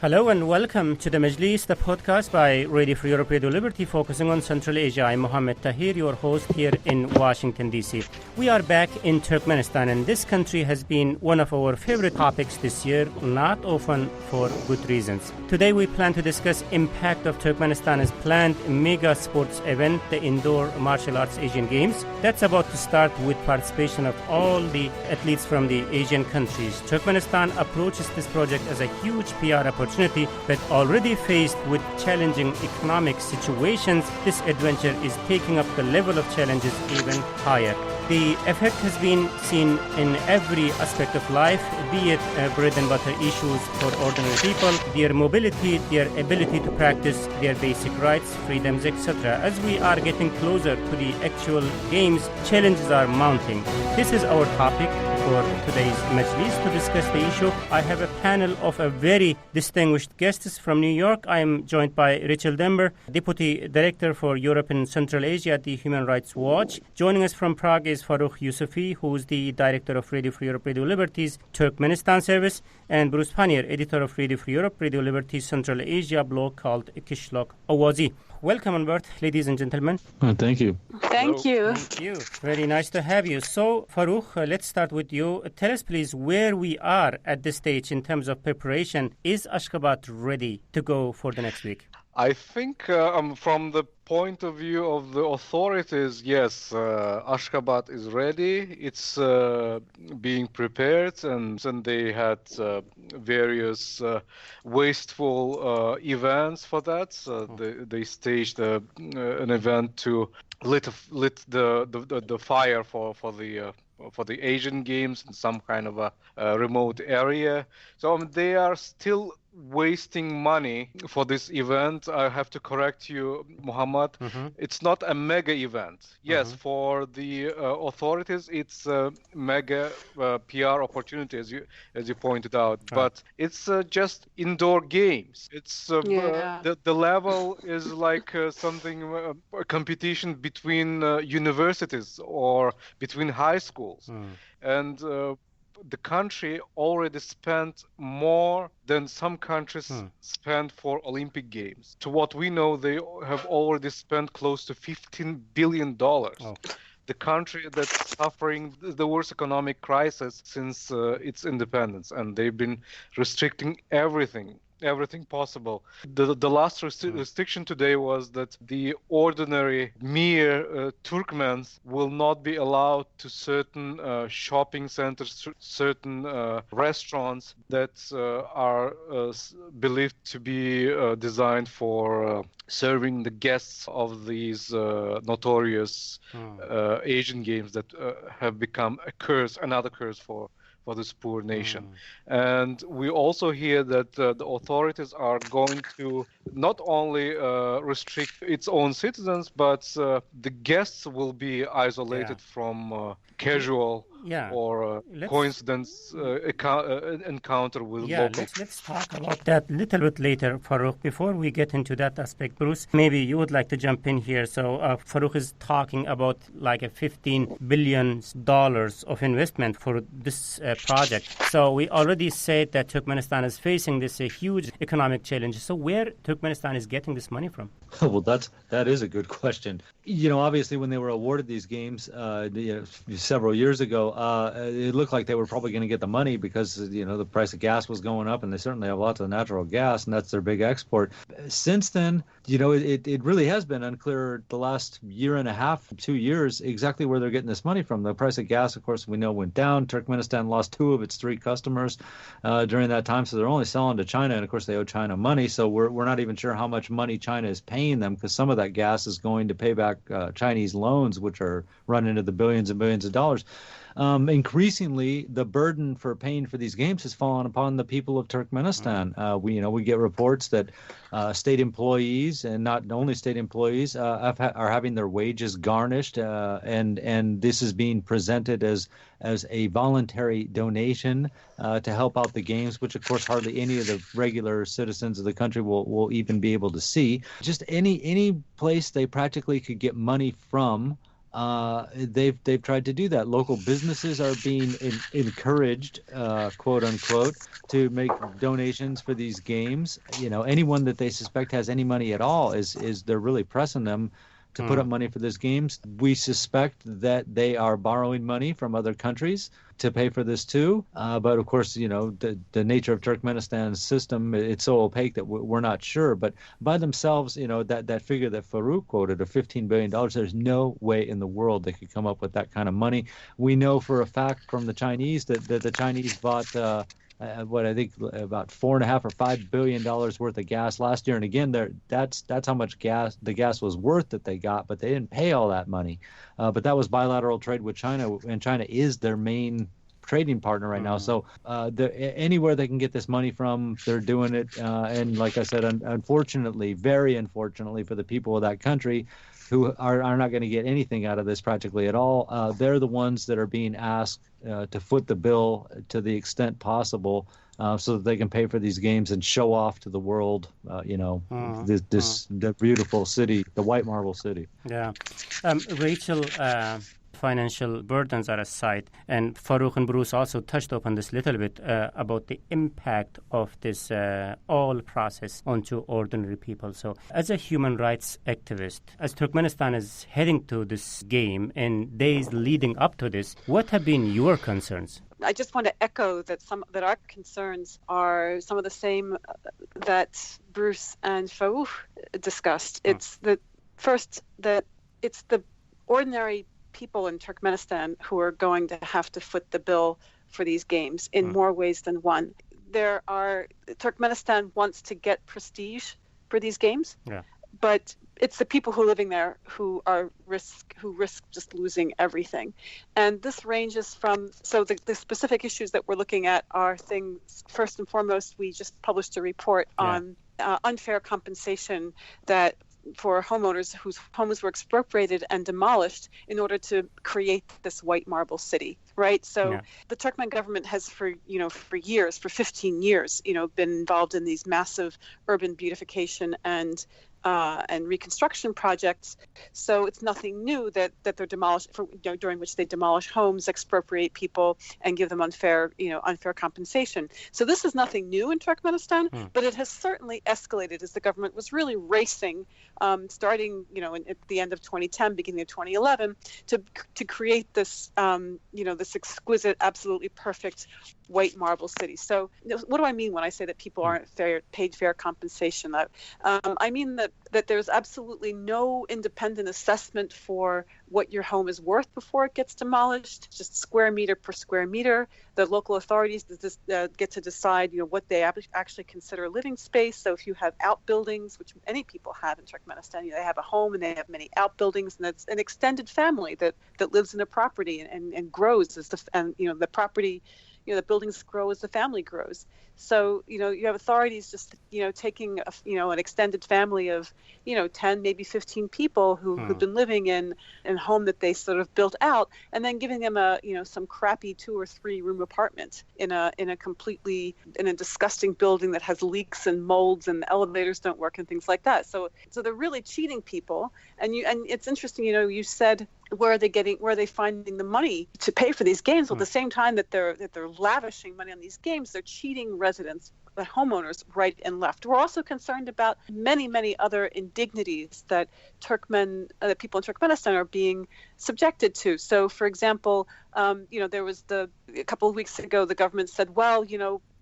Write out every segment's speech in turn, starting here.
Hello and welcome to the Majlis, the podcast by Radio Free Europe, Radio Liberty, focusing on Central Asia. I'm Mohammed Tahir, your host here in Washington, D.C. We are back in Turkmenistan, and this country has been one of our favorite topics this year, not often for good reasons. Today we plan to discuss impact of Turkmenistan's planned mega sports event, the Indoor Martial Arts Asian Games. That's about to start with participation of all the athletes from the Asian countries. Turkmenistan approaches this project as a huge PR opportunity, but already faced with challenging economic situations, this adventure is taking up the level of challenges even higher. The effect has been seen in every aspect of life, be it bread and butter issues for ordinary people, their mobility, their ability to practice their basic rights, freedoms, etc. As we are getting closer to the actual games, challenges are mounting. This is our topic for today's Majlis. To discuss the issue, I have a panel of a very distinguished guests from New York. I am joined by Rachel Dember, Deputy Director for Europe and Central Asia at the Human Rights Watch. Joining us from Prague is Farukh Yousufi, who is the Director of Radio Free Europe, Radio Liberty's Turkmenistan service, and Bruce Pannier, Editor of Radio Free Europe, Radio Liberty's Central Asia blog called Kishlok Awazi. Welcome on board, ladies and gentlemen. Thank you. Thank you. Thank you. Very nice to have you. So, Farukh, let's start with you. Tell us, please, where we are at this stage in terms of preparation. Is Ashgabat ready to go for the next week? I think from the point of view of the authorities, yes, Ashgabat is ready. It's being prepared, and they had various wasteful events for that. They staged an event to lit the fire for the Asian Games in some kind of a remote area. So they are still wasting money for this event. I have to correct you, Muhammad. It's not a mega event. Yes, for the authorities, it's a mega PR opportunity, as you pointed out. But it's just indoor games. It's the level is like something a competition between universities or between high schools, and the country already spent more than some countries spent for Olympic Games. To what we know, they have already spent close to $15 billion. The country that's suffering the worst economic crisis since its independence, and they've been restricting everything possible. The last restriction today was that the ordinary mere Turkmens will not be allowed to certain shopping centers, certain restaurants that are believed to be designed for serving the guests of these notorious Asian Games that have become another curse for this poor nation. And we also hear that the authorities are going to not only restrict its own citizens, but the guests will be isolated from casual or coincidence encounter with locals. Let's talk about that a little bit later, Farukh. Before we get into that aspect, Bruce, maybe you would like to jump in here. So Farukh is talking about like a $15 billion of investment for this project. So we already said that Turkmenistan is facing this huge economic challenge. So where Turkmenistan is getting this money from? Well, that is a good question. Obviously, when they were awarded these games several years ago, it looked like they were probably going to get the money because the price of gas was going up, and they certainly have lots of natural gas, and that's their big export. Since then, it really has been unclear the last year and a half, 2 years, exactly where they're getting this money from. The price of gas, of course, we know went down. Turkmenistan lost 2 of its 3 customers during that time, so they're only selling to China, and of course they owe China money. So we're not even sure how much money China is paying them, because some of that gas is going to pay back Chinese loans, which are running into the billions and billions of dollars. Increasingly, the burden for paying for these games has fallen upon the people of Turkmenistan. We get reports that state employees, and not only state employees, are having their wages garnished, and this is being presented as a voluntary donation to help out the games, which of course hardly any of the regular citizens of the country will even be able to see. Just any place they practically could get money from they've tried to do that. Local businesses are being encouraged, quote unquote, to make donations for these games. Anyone that they suspect has any money at all is they're really pressing them to put up money for these games. We suspect that they are borrowing money from other countries to pay for this too. But of course, the nature of Turkmenistan's system, it's so opaque that we're not sure. But by themselves, that figure that Farouk quoted of $15 billion, there's no way in the world they could come up with that kind of money. We know for a fact from the Chinese that the Chinese bought what I think about $4.5 or $5 billion worth of gas last year, and again, that's how much the gas was worth that they got, but they didn't pay all that money. But that was bilateral trade with China, and China is their main trading partner right now. So anywhere they can get this money from, they're doing it. And like I said, unfortunately, very unfortunately for the people of that country, who are not going to get anything out of this practically at all. They're the ones that are being asked to foot the bill to the extent possible, so that they can pay for these games and show off to the world, the beautiful city, the white marble city. Yeah. Rachel, financial burdens are aside, and Farouk and Bruce also touched upon this a little bit about the impact of this whole process onto ordinary people. So as a human rights activist, as Turkmenistan is heading to this game and days leading up to this, what have been your concerns? I just want to echo that our concerns are some of the same that Bruce and Farouk discussed. It's that it's the ordinary people in Turkmenistan who are going to have to foot the bill for these games in more ways than one. Turkmenistan wants to get prestige for these games, but it's the people who are living there who risk just losing everything. And this ranges from, so the specific issues that we're looking at are things, first and foremost, we just published a report on unfair compensation that for homeowners whose homes were expropriated and demolished in order to create this white marble city, right? So the Turkmen government has for 15 years, been involved in these massive urban beautification and reconstruction projects. So it's nothing new that they're demolished during which they demolish homes, expropriate people, and give them unfair compensation. So this is nothing new in Turkmenistan, but it has certainly escalated as the government was really racing, starting at the end of 2010, beginning of 2011, to create this this exquisite, absolutely perfect white marble city. So what do I mean when I say that people aren't paid fair compensation? I mean that there's absolutely no independent assessment for what your home is worth before it gets demolished, just square meter per square meter. The local authorities get to decide what they actually consider living space. So if you have outbuildings, which many people have in Turkmenistan, they have a home and they have many outbuildings, and that's an extended family that lives in a property and grows as the property, the buildings grow as the family grows. So, you have authorities just, taking, an extended family of, 10, maybe 15 people who've been living in a home that they sort of built out, and then giving them some crappy 2 or 3 room apartment in a disgusting building that has leaks and molds and the elevators don't work and things like that. So they're really cheating people. And it's interesting, you said, where are they finding the money to pay for these games? Well, at the same time that they're lavishing money on these games, they're cheating residents, the homeowners, right and left. We're also concerned about many, many other indignities that that people in Turkmenistan are being subjected to. So, for example, there was a couple of weeks ago, the government said, well,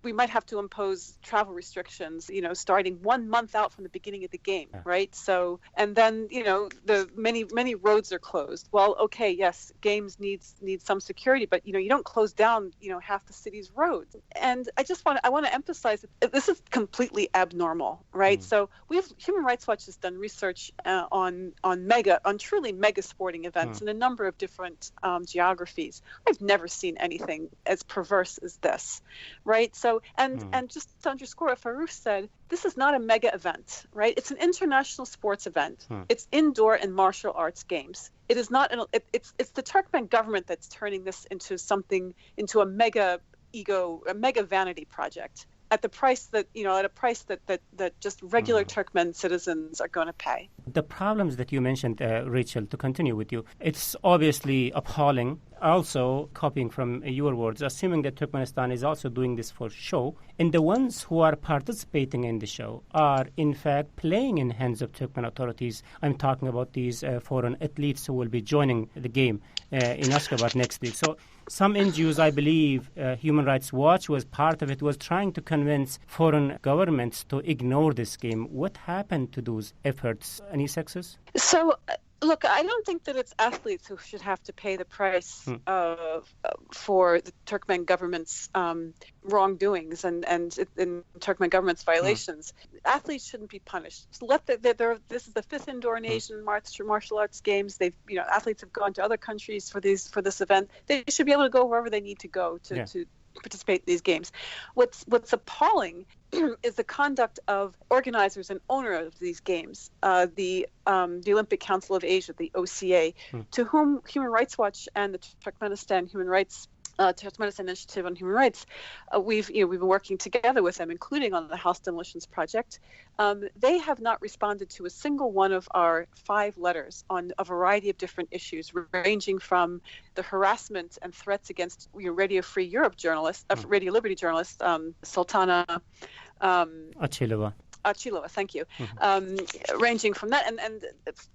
we might have to impose travel restrictions, starting 1 month out from the beginning of the game, right? So, and then, the many roads are closed. Well, okay, yes, games need some security, but, you don't close down, half the city's roads. And I want to emphasize that this is completely abnormal, right? So Human Rights Watch has done research on truly mega sporting events in a number of different geographies. I've never seen anything as perverse as this, right? So, and just to underscore what Farouk said, this is not a mega event, right? It's an international sports event. It's indoor and martial arts games. It is not. It's the Turkmen government that's turning this into a mega vanity project at the price that that just regular Turkmen citizens are going to pay. The problems that you mentioned, Rachel, to continue with you, it's obviously appalling. Also, copying from your words, assuming that Turkmenistan is also doing this for show, and the ones who are participating in the show are, in fact, playing in hands of Turkmen authorities. I'm talking about these foreign athletes who will be joining the game in Ashgabat next week. So some NGOs, I believe, Human Rights Watch was part of it, was trying to convince foreign governments to ignore this game. What happened to those efforts? Any success? So, look, I don't think that it's athletes who should have to pay the price for the Turkmen government's wrongdoings and Turkmen government's violations. Athletes shouldn't be punished. So this is the fifth indoor Asian martial arts games. Athletes have gone to other countries for this event. They should be able to go wherever they need to go to participate in these games. What's appalling is the conduct of organizers and owners of these games, the Olympic Council of Asia, the OCA, to whom Human Rights Watch and the Turkmenistan Initiative on Human Rights, we've been working together with them, including on the House Demolitions Project. They have not responded to a single one of our 5 letters on a variety of different issues, ranging from the harassment and threats against Radio Free Europe journalists, Radio Liberty journalist Sultana Achilova, thank you. Ranging from that and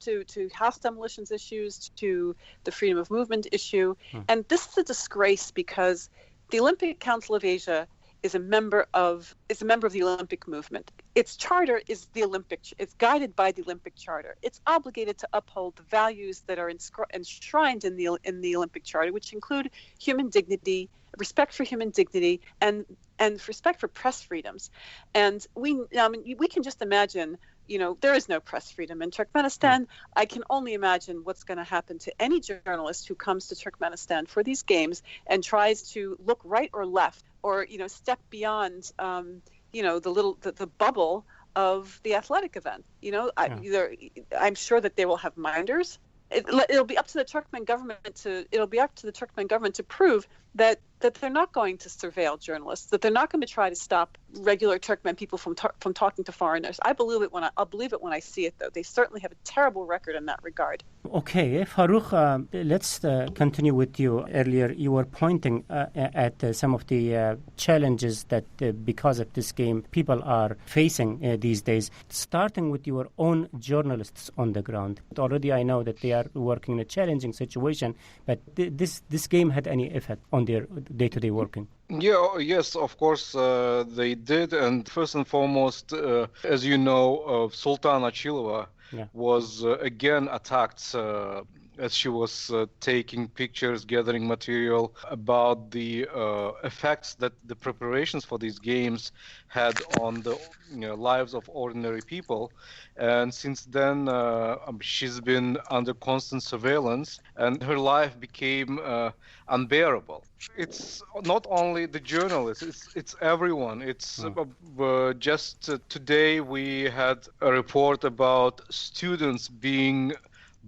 to House demolitions issues, to the freedom of movement issue. And this is a disgrace because the Olympic Council of Asia is a member of the Olympic movement. Its charter is it's guided by the Olympic Charter. It's obligated to uphold the values that are enshrined in the Olympic Charter, which include human dignity, respect for human dignity, and respect for press freedoms. And we can just imagine, there is no press freedom in Turkmenistan. I can only imagine what's going to happen to any journalist who comes to Turkmenistan for these games and tries to look right or left, or step beyond the bubble of the athletic event. I'm sure that they will have minders. It'll be up to the Turkmen government to prove that they're not going to surveil journalists, that they're not going to try to stop regular Turkmen people from talking to foreigners. I'll believe it when I see it, though. They certainly have a terrible record in that regard. Okay, Farouk, let's continue with you. Earlier, you were pointing at some of the challenges that, because of this game, people are facing these days. Starting with your own journalists on the ground. Already, I know that they are working in a challenging situation, but this game had any effect on their day-to-day working? Yes, of course they did. And first and foremost, as you know, Sultan Achilova was again attacked as she was taking pictures, gathering material about the effects that the preparations for these games had on the lives of ordinary people. And since then, she's been under constant surveillance, and her life became unbearable. It's not only the journalists, it's everyone. It's just today we had a report about students being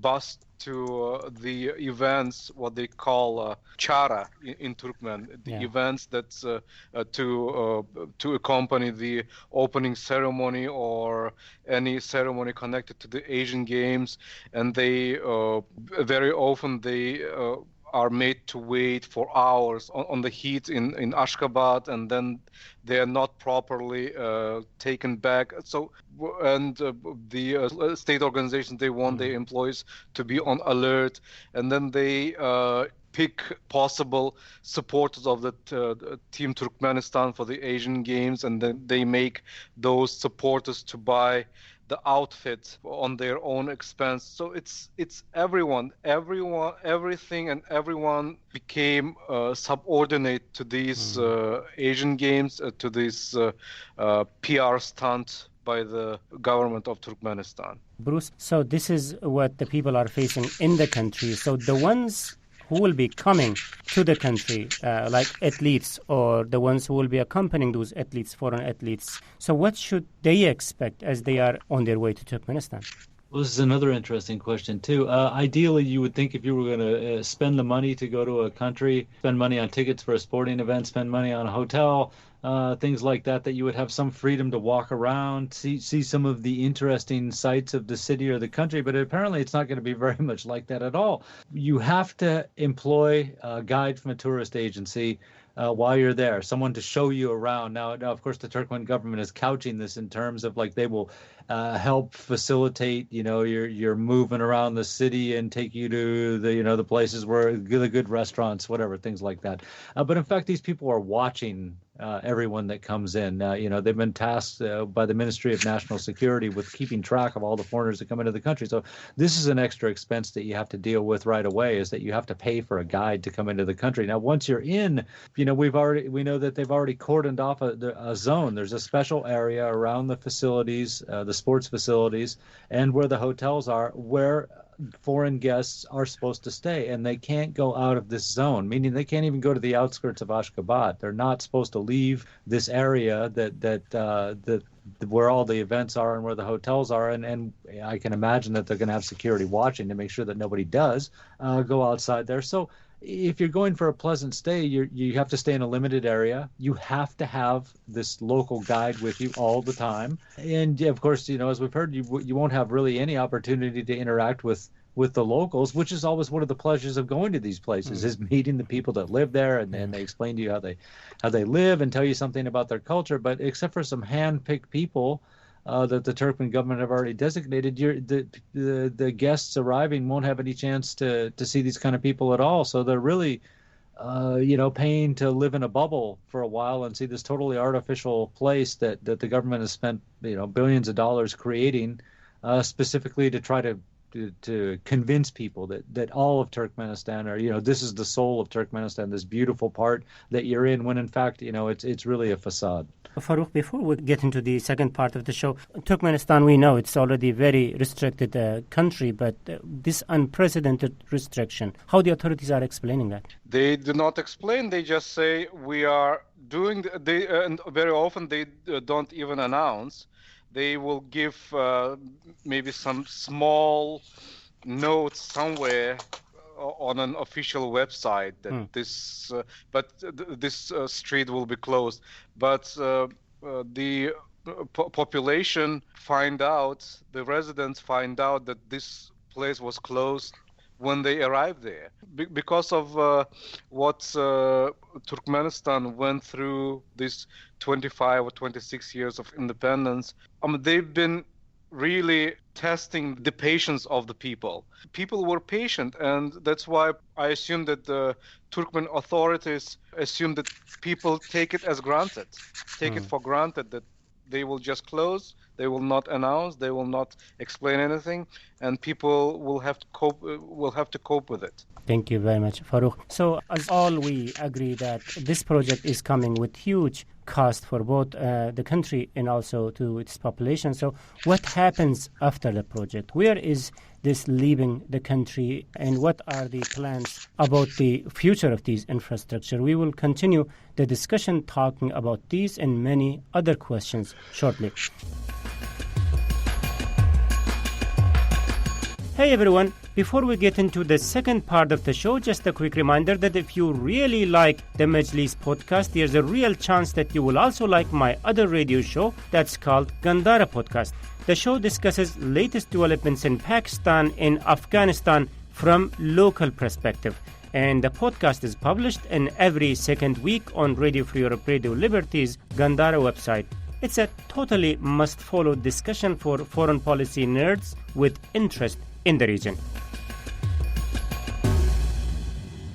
bused to the events, what they call chara in Turkmen, the events that's to accompany the opening ceremony or any ceremony connected to the Asian Games, and they very often they are made to wait for hours on the heat in Ashgabat, and then they are not properly taken back. So, and the state organizations, they want their employees to be on alert, and then they pick possible supporters of the Team Turkmenistan for the Asian Games, and then they make those supporters to buy the outfit on their own expense. So it's everyone, everything, and everyone became subordinate to these Asian Games, to this PR stunt by the government of Turkmenistan. Bruce, so this is what the people are facing in the country. So the ones who will be coming to the country, like athletes, or the ones who will be accompanying those athletes, foreign athletes. So what should they expect as they are on their way to Turkmenistan? Well, this is another interesting question, too. Ideally, you would think if you were going to spend the money to go to a country, spend money on tickets for a sporting event, spend money on a hotel, things like that you would have some freedom to walk around, see some of the interesting sights of the city or the country, but apparently it's not going to be very much like that at all. You have to employ a guide from a tourist agency while you're there, someone to show you around. Now, of course, the Turkmen government is couching this in terms of like they will help facilitate, your moving around the city and take you to the places where the good restaurants, whatever, things like that. But in fact, these people are watching everyone that comes in. They've been tasked by the Ministry of National Security with keeping track of all the foreigners that come into the country. So this is an extra expense that you have to deal with right away, is that you have to pay for a guide to come into the country. Now, once you're in, we know that they've already cordoned off a zone. There's a special area around the facilities, the sports facilities, and where the hotels are, where foreign guests are supposed to stay, and they can't go out of this zone, meaning they can't even go to the outskirts of Ashgabat. They're not supposed to leave this area that where all the events are and where the hotels are, and I can imagine that they're going to have security watching to make sure that nobody does go outside there. So if you're going for a pleasant stay, you have to stay in a limited area. You have to have this local guide with you all the time. And of course, as we've heard, you won't have really any opportunity to interact with the locals, which is always one of the pleasures of going to these places, is meeting the people that live there, and they explain to you how they live and tell you something about their culture. But except for some hand-picked people that the Turkmen government have already designated, the guests arriving won't have any chance to see these kind of people at all. So they're really, paying to live in a bubble for a while and see this totally artificial place that the government has spent, billions of dollars creating, specifically to try to convince people that all of Turkmenistan, or this is the soul of Turkmenistan, this beautiful part that you're in, when in fact it's really a facade. Farouk, before we get into the second part of the show, Turkmenistan, we know it's already a very restricted country, but this unprecedented restriction, how the authorities are explaining that? They do not explain. They just say we are doing. And very often they don't even announce. They will give maybe some small notes somewhere on an official website that this street will be closed. But the population the residents find out that this place was closed when they arrived there, because of what Turkmenistan went through this 25 or 26 years of independence. They've been really testing the patience of the people. People were patient, and that's why I assume that the Turkmen authorities assume that people take it as granted, it for granted that they will just close, they will not announce, they will not explain anything, and people will have to cope with it. Thank you very much, Farouk. So, as all, we agree that this project is coming with huge cost for both the country and also to its population. So, what happens after the project? Where is this leaving the country, and what are the plans about the future of these infrastructure? We will continue the discussion talking about these and many other questions shortly. Hey everyone, before we get into the second part of the show, just a quick reminder that if you really like the Majlis podcast, there's a real chance that you will also like my other radio show that's called Gandhara Podcast. The show discusses latest developments in Pakistan and Afghanistan from local perspective. And the podcast is published in every second week on Radio Free Europe, Radio Liberty's Gandhara website. It's a totally must-follow discussion for foreign policy nerds with interest in the region.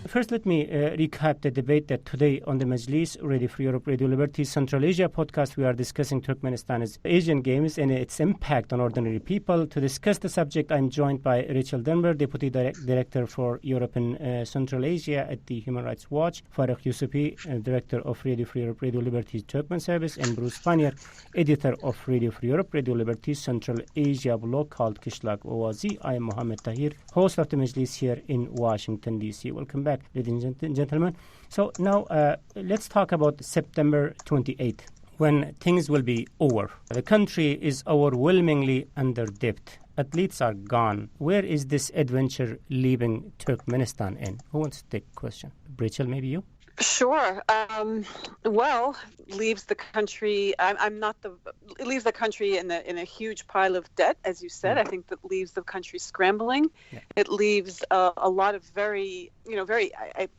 First, let me recap the debate that today on the Majlis, Radio Free Europe, Radio Liberty Central Asia podcast, we are discussing Turkmenistan's Asian Games and its impact on ordinary people. To discuss the subject, I'm joined by Rachel Denver, Deputy Director for Europe and Central Asia at the Human Rights Watch, Farouk Yusufi, Director of Radio Free Europe, Radio Liberty Turkmen Service, and Bruce Pannier, Editor of Radio Free Europe, Radio Liberty Central Asia blog called Kishlak Owazi. I am Mohammed Tahir, host of the Majlis here in Washington, D.C. Welcome back, ladies and gentlemen. So now let's talk about September 28th, when things will be over. The country is overwhelmingly under debt. Athletes are gone. Where is this adventure leaving Turkmenistan in? Who wants to take the question? Rachel, maybe you? Sure. Well, leaves the country. It leaves the country in a huge pile of debt, as you said. I think that leaves the country scrambling. Yeah. It leaves a lot of very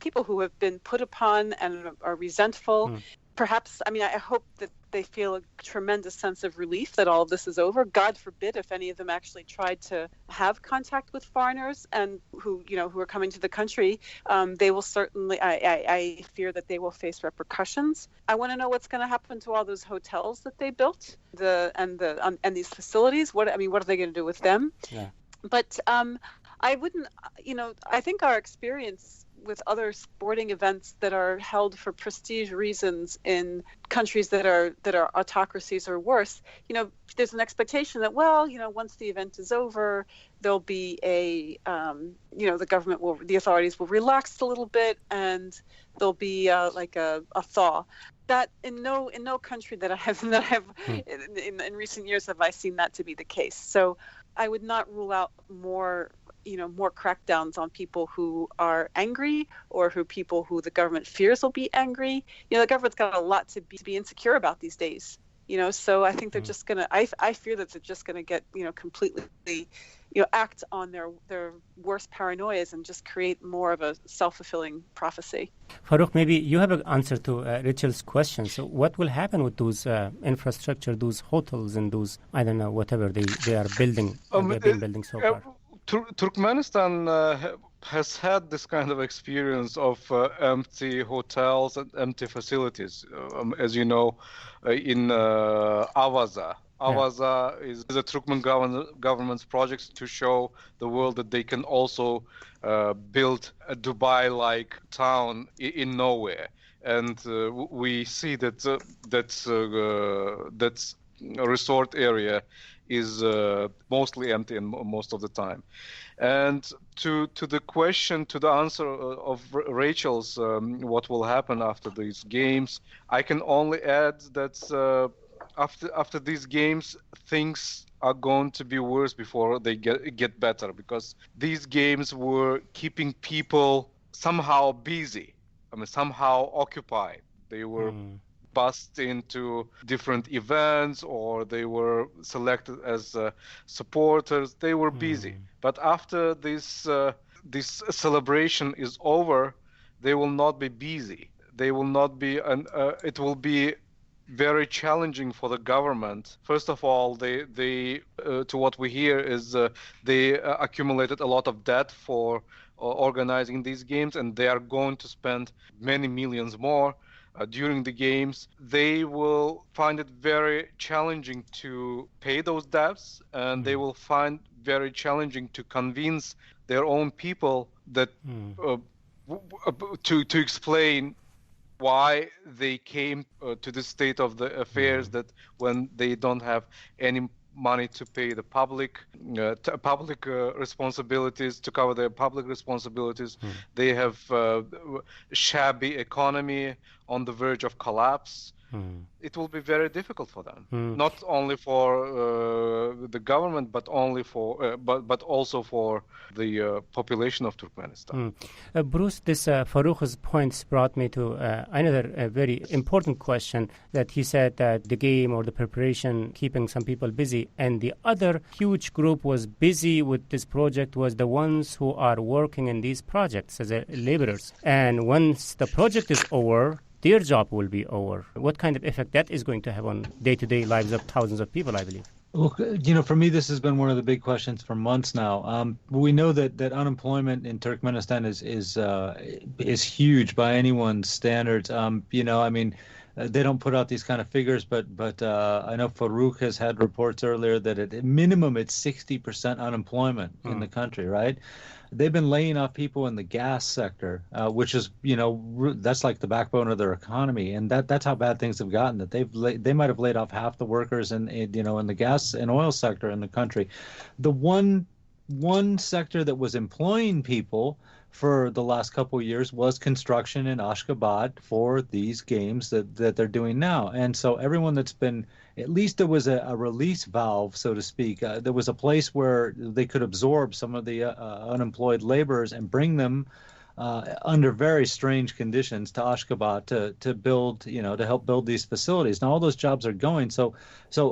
people who have been put upon and are resentful. Perhaps, I hope that they feel a tremendous sense of relief that all of this is over. God forbid if any of them actually tried to have contact with foreigners and who are coming to the country. They will certainly, I fear that they will face repercussions. I want to know what's going to happen to all those hotels that they built, and these facilities. What are they going to do with them? Yeah. But I wouldn't, I think our experience with other sporting events that are held for prestige reasons in countries that are autocracies or worse, there's an expectation that, once the event is over, there'll be the authorities will relax a little bit, and there'll be like a thaw. That in no country that I have in recent years have I seen that to be the case. So I would not rule out more crackdowns on people who are angry or people who the government fears will be angry. The government's got a lot to be insecure about these days. So I think they're just gonna. I fear that they're just gonna get completely act on their worst paranoias and just create more of a self-fulfilling prophecy. Farouk, maybe you have an answer to Rachel's question. So what will happen with those infrastructure, those hotels and those, I don't know, whatever they are building, they've been building so far? Turkmenistan has had this kind of experience of empty hotels and empty facilities. As you know, in Avaza. Avaza is a Turkmen government's project to show the world that they can also build a Dubai-like town in nowhere. And we see that that resort area is mostly empty and most of the time. And to the answer of Rachel's, what will happen after these games, I can only add that after these games, things are going to be worse before they get better, because these games were keeping people somehow busy, somehow occupied. They were bussed into different events, or they were selected as supporters. They were busy. But after this celebration is over, they will not be busy. They will not be, it will be very challenging for the government. First of all, they to what we hear is they accumulated a lot of debt for organizing these games, and they are going to spend many millions more during the games. They will find it very challenging to pay those debts, and they will find very challenging to convince their own people that to explain why they came to this state of the affairs, that when they don't have any money to pay the public responsibilities, to cover their public responsibilities, they have shabby economy on the verge of collapse. It will be very difficult for them, not only for the government, but also for the population of Turkmenistan. Bruce, this Farouk's points brought me to another very important question, that he said that the game or the preparation keeping some people busy, and the other huge group was busy with this project was the ones who are working in these projects as laborers. And once the project is over, their job will be over. What kind of effect that is going to have on day-to-day lives of thousands of people, I believe? Well, for me, this has been one of the big questions for months now. We know that unemployment in Turkmenistan is huge by anyone's standards. They don't put out these kind of figures, but I know Farouk has had reports earlier that at minimum it's 60% unemployment in the country, right? They've been laying off people in the gas sector, which is, that's like the backbone of their economy, and that's how bad things have gotten. That they might have laid off half the workers in the gas and oil sector in the country. The one sector that was employing people for the last couple of years was construction in Ashgabat for these games that they're doing now. And so everyone that's been, at least there was a release valve, so to speak. There was a place where they could absorb some of the unemployed laborers and bring them under very strange conditions to Ashgabat to build, to help build these facilities. Now all those jobs are going. So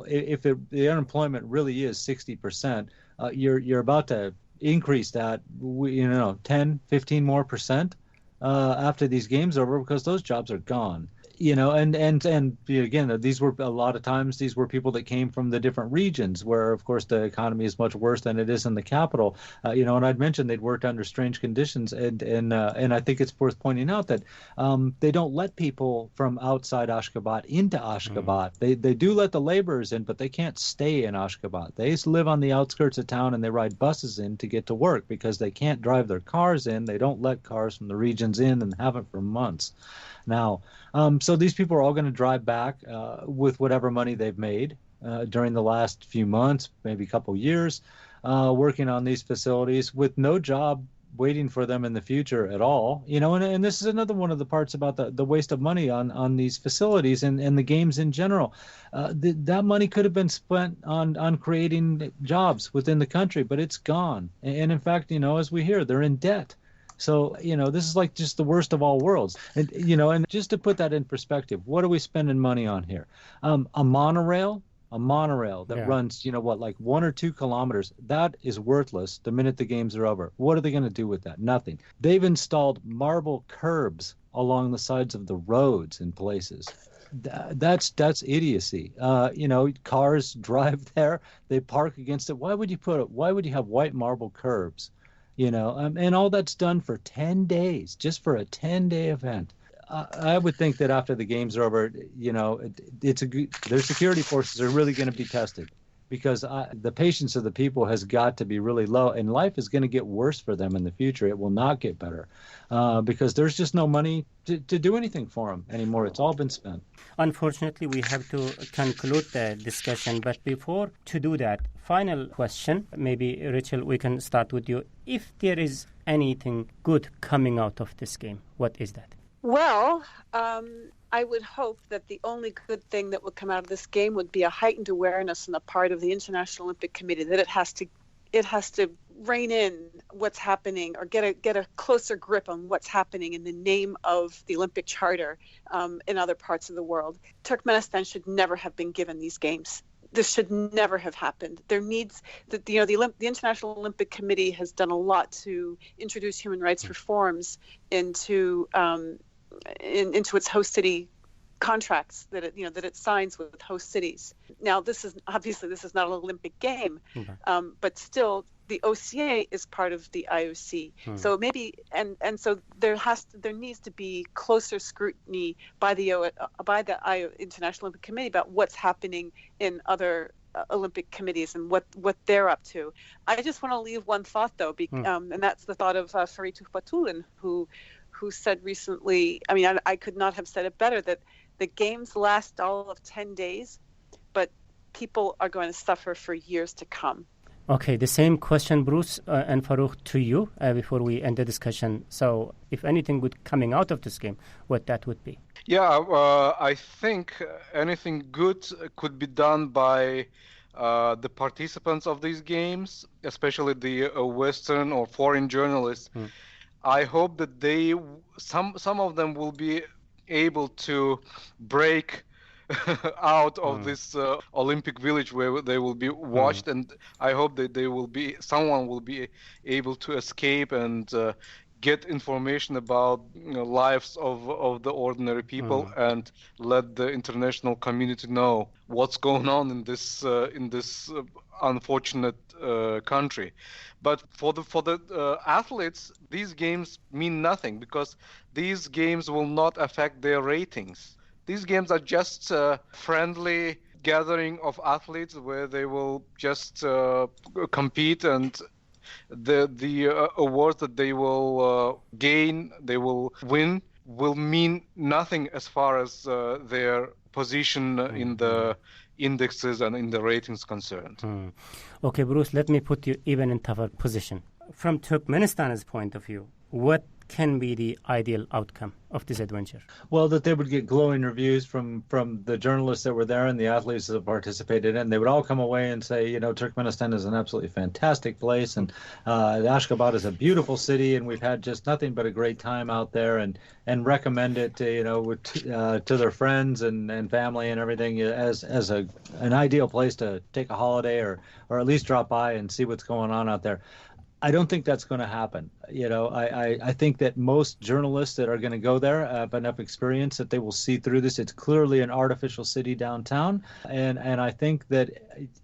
if the unemployment really is 60%, you're about to increase that, 10, 15 more percent after these games are over, because those jobs are gone. And again, these were a lot of times these were people that came from the different regions where, of course, the economy is much worse than it is in the capital. And I'd mentioned they'd worked under strange conditions, and I think it's worth pointing out that they don't let people from outside Ashgabat into Ashgabat. They do let the laborers in, but they can't stay in Ashgabat. They live on the outskirts of town and they ride buses in to get to work because they can't drive their cars in. They don't let cars from the regions in and haven't for months now. So these people are all going to drive back with whatever money they've made during the last few months, maybe a couple years, working on these facilities with no job waiting for them in the future at all. And this is another one of the parts about the waste of money on these facilities and the games in general. That money could have been spent on creating jobs within the country, but it's gone. And in fact, as we hear, they're in debt. So, this is like just the worst of all worlds. And just to put that in perspective, what are we spending money on here? A monorail that runs, like 1 or 2 kilometers, that is worthless the minute the games are over. What are they going to do with that? Nothing. They've installed marble curbs along the sides of the roads in places. That's idiocy. Cars drive there, they park against it. Why would you have white marble curbs? And all that's done for 10 days, just for a 10-day event. I would think that after the games are over, their security forces are really going to be tested, because the patience of the people has got to be really low, and life is going to get worse for them in the future. It will not get better because there's just no money to do anything for them anymore. It's all been spent. Unfortunately, we have to conclude the discussion. But before to do that, final question, maybe, Rachel, we can start with you. If there is anything good coming out of this game, what is that? Well, I would hope that the only good thing that would come out of this game would be a heightened awareness on the part of the International Olympic Committee that it has to rein in what's happening, or get a closer grip on what's happening in the name of the Olympic Charter in other parts of the world. Turkmenistan should never have been given these games. This should never have happened. There needs the International Olympic Committee has done a lot to introduce human rights reforms into its host city contracts that it signs with host cities. Now, this is not an Olympic game, but still the OCA is part of the IOC. So maybe so there needs to be closer scrutiny by the International Olympic Committee about what's happening in other Olympic committees and what they're up to. I just want to leave one thought though, and that's the thought of Faritu Fatulin, who said recently, I could not have said it better, that the games last all of 10 days, but people are going to suffer for years to come. Okay, the same question, Bruce and Farouk, to you before we end the discussion. So if anything good coming out of this game, what that would be? Yeah, I think anything good could be done by the participants of these games, especially the Western or foreign journalists. I hope that some of them will be able to break out of this Olympic village where they will be watched, and I hope that someone will be able to escape and get information about lives of the ordinary people and let the international community know what's going on in this unfortunate country. But for the athletes, these games mean nothing, because these games will not affect their ratings. These games are just a friendly gathering of athletes where they will just compete, and the awards that they will gain, they will win, will mean nothing as far as their position in the indexes and in the ratings concerned. Okay, Bruce, let me put you even in tougher position. From Turkmenistan's point of view, what can be the ideal outcome of this adventure? Well, that they would get glowing reviews from the journalists that were there and the athletes that participated, and they would all come away and say, Turkmenistan is an absolutely fantastic place, and Ashgabat is a beautiful city, and we've had just nothing but a great time out there, and recommend it to their friends and family and everything as an ideal place to take a holiday or at least drop by and see what's going on out there. I don't think that's going to happen. I think that most journalists that are going to go there have enough experience that they will see through this. It's clearly an artificial city downtown. And I think that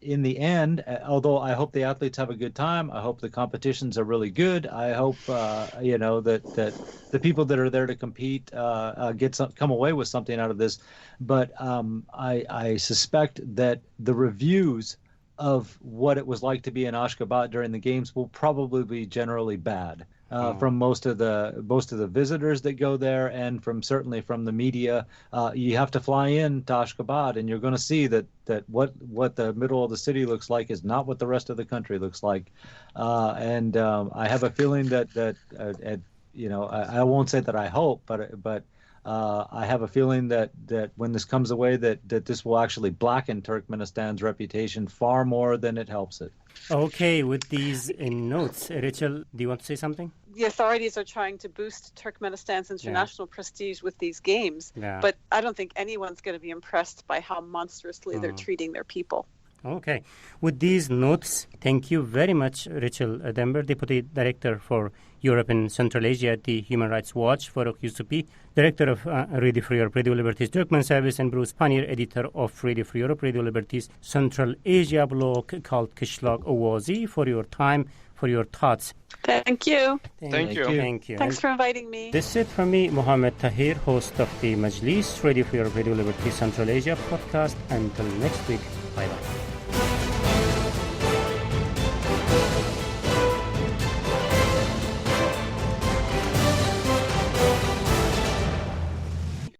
in the end, although I hope the athletes have a good time, I hope the competitions are really good. I hope, that the people that are there to compete come away with something out of this. But I suspect that the reviews of what it was like to be in Ashgabat during the games will probably be generally bad from most of the visitors that go there, and certainly from the media. You have to fly in to Ashgabat, and you're going to see that what the middle of the city looks like is not what the rest of the country looks like. And I have a feeling that I won't say that I hope, but I have a feeling that when this comes away, that this will actually blacken Turkmenistan's reputation far more than it helps it. Okay, with these notes, Rachel, do you want to say something? The authorities are trying to boost Turkmenistan's international prestige with these games, but I don't think anyone's going to be impressed by how monstrously they're treating their people. Okay. With these notes, thank you very much, Rachel Dember, Deputy Director for Europe and Central Asia at the Human Rights Watch, Faruk Yusufi, Director of Radio Free Europe, Radio Liberty's Turkmen Service, and Bruce Pannier, Editor of Radio Free Europe, Radio Liberty's Central Asia blog called Kishlag Owazi, for your time, for your thoughts. Thank you. Thank you. Thank you. Thanks for inviting me. This is it from me, Mohammed Tahir, host of the Majlis, Radio Free Europe, Radio Liberty Central Asia podcast. Until next week, bye-bye.